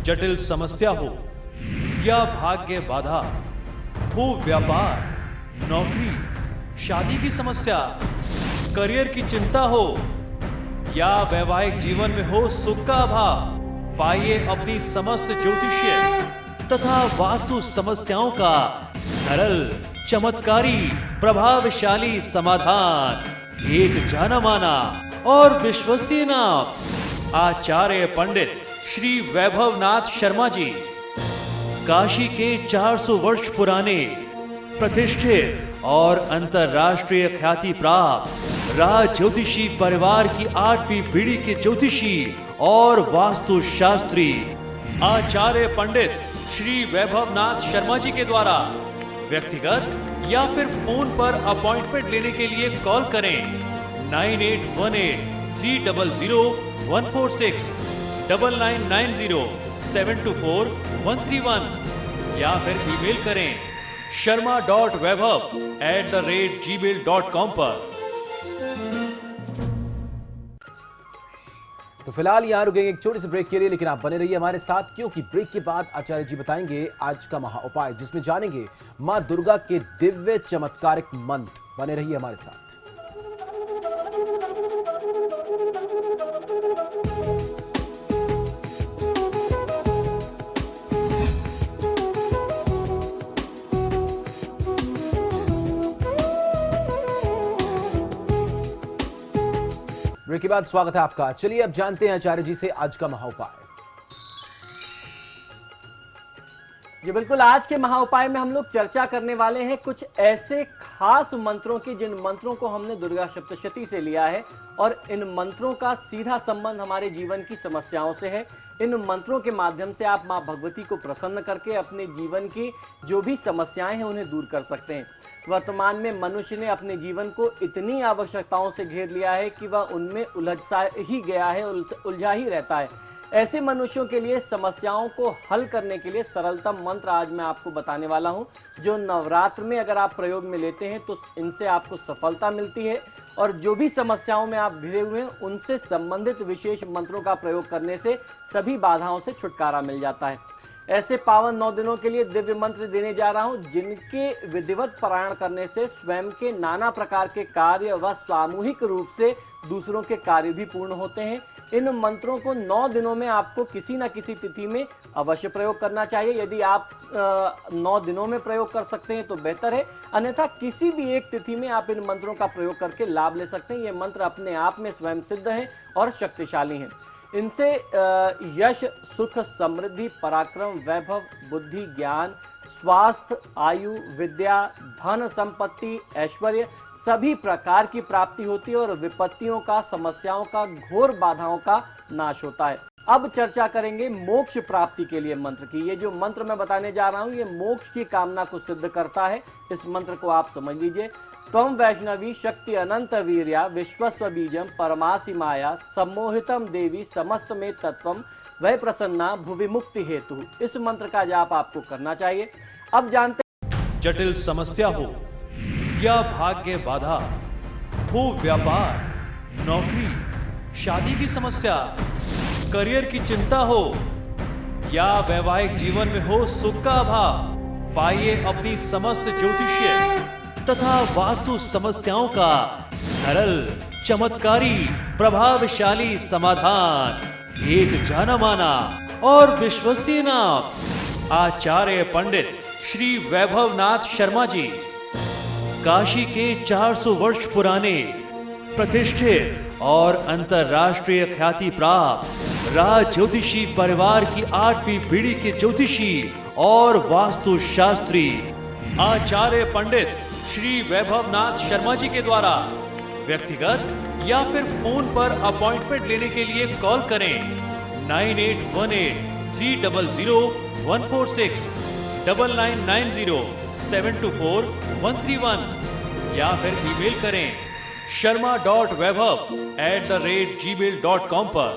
जटिल समस्या हो या भाग्य बाधा, हो व्यापार, नौकरी, शादी की समस्या, करियर की चिंता हो या वैवाहिक जीवन में हो सुख का अभाव, पाइए अपनी समस्त ज्योतिषीय तथा वास्तु समस्याओं का सरल, चमत्कारी, प्रभावशाली समाधान। एक जाना माना और विश्वसनीय नाम, आचार्य पंडित श्री वैभवनाथ शर्मा जी, काशी के 400 वर्ष पुराने प्रतिष्ठित और अंतरराष्ट्रीय ख्याति प्राप्त राज ज्योतिषी परिवार की 8वीं पीढ़ी के ज्योतिषी और वास्तु शास्त्री आचार्य पंडित श्री वैभवनाथ शर्मा जी के द्वारा व्यक्तिगत या फिर फोन पर अपॉइंटमेंट लेने के लिए कॉल करें 9818300146, 9990724131 या फिर ईमेल करें sharma.vaibhav@gmail.com पर। तो फिलहाल यहाँ रुकेंगे एक छोटे से ब्रेक के लिए, लेकिन आप बने रहिए हमारे साथ, क्योंकि ब्रेक के बाद आचार्य जी बताएंगे आज का महा उपाय, जिसमें जानेंगे मां दुर्गा के दिव्य चमत्कारिक मंत्र। बने रहिए हमारे साथ। ब्रेक के बाद स्वागत है आपका। चलिए अब जानते हैं आचार्य जी से आज का महा उपाय। जी बिल्कुल, आज के महा उपाय में हम लोग चर्चा करने वाले हैं कुछ ऐसे खास मंत्रों की, जिन मंत्रों को हमने दुर्गा सप्तशती से लिया है और इन मंत्रों का सीधा संबंध हमारे जीवन की समस्याओं से है। इन मंत्रों के माध्यम से आप मां भगवती को प्रसन्न करके अपने जीवन की जो भी समस्याएं हैं उन्हें दूर कर सकते हैं। वर्तमान में मनुष्य ने अपने जीवन को इतनी आवश्यकताओं से घेर लिया है कि वह उनमें उलझा ही गया है, उलझा ही रहता है। ऐसे मनुष्यों के लिए समस्याओं को हल करने के लिए सरलतम मंत्र आज मैं आपको बताने वाला हूं, जो नवरात्र में अगर आप प्रयोग में लेते हैं तो इनसे आपको सफलता मिलती है और जो भी समस्याओं में आप घिरे हुए हैं उनसे संबंधित विशेष मंत्रों का प्रयोग करने से सभी बाधाओं से छुटकारा मिल जाता है। ऐसे पावन 9 दिनों के लिए दिव्य मंत्र देने जा रहा हूं, जिनके विधिवत पारायण करने से स्वयं के नाना प्रकार के कार्य व सामूहिक रूप से दूसरों के कार्य भी पूर्ण होते हैं। इन मंत्रों को 9 दिनों में आपको किसी न किसी तिथि में अवश्य प्रयोग करना चाहिए। यदि आप 9 दिनों में प्रयोग कर सकते हैं तो बेहतर है, अन्यथा किसी भी एक तिथि में आप इन मंत्रों का प्रयोग करके लाभ ले सकते हैं। ये मंत्र अपने आप में स्वयं सिद्ध हैं और शक्तिशाली हैं। इनसे यश, सुख, समृद्धि, पराक्रम, वैभव, बुद्धि, ज्ञान, स्वास्थ्य, आयु, विद्या, धन, संपत्ति, ऐश्वर्य सभी प्रकार की प्राप्ति होती है और विपत्तियों का, समस्याओं का, घोर बाधाओं का नाश होता है। अब चर्चा करेंगे मोक्ष प्राप्ति के लिए मंत्र की। ये जो मंत्र मैं बताने जा रहा हूं ये मोक्ष की कामना को सिद्ध करता है। इस मंत्र को आप समझ लीजिए। त्वं वैष्णवी शक्ति अनंत वीर्या विश्वस्व बीजम परमासी माया सम्मोहितम देवी समस्त में तत्वम वह प्रसन्ना भुवि मुक्ति हेतु। इस मंत्र का जाप आपको करना चाहिए। अब जानते हैं जटिल समस्या हो या भाग्य बाधा, हो व्यापार, नौकरी, शादी की समस्या, करियर की चिंता हो या वैवाहिक जीवन में हो सुख का अभाव, पाइए अपनी समस्त ज्योतिषीय तथा वास्तु समस्याओं का सरल, चमत्कारी, प्रभावशाली समाधान। एक जाना माना और विश्वसनीय नाम, आचार्य पंडित श्री वैभवनाथ शर्मा जी, काशी के 400 वर्ष पुराने प्रतिष्ठित और अंतरराष्ट्रीय ख्याति प्राप्त राज ज्योतिषी परिवार की 8वीं पीढ़ी के ज्योतिषी और वास्तु शास्त्री आचार्य पंडित श्री वैभवनाथ शर्मा जी के द्वारा व्यक्तिगत या फिर फोन पर अपॉइंटमेंट लेने के लिए कॉल करें 9818300146, 9990724131 या फिर ईमेल करें sharma.vaibhav@gmail.com पर।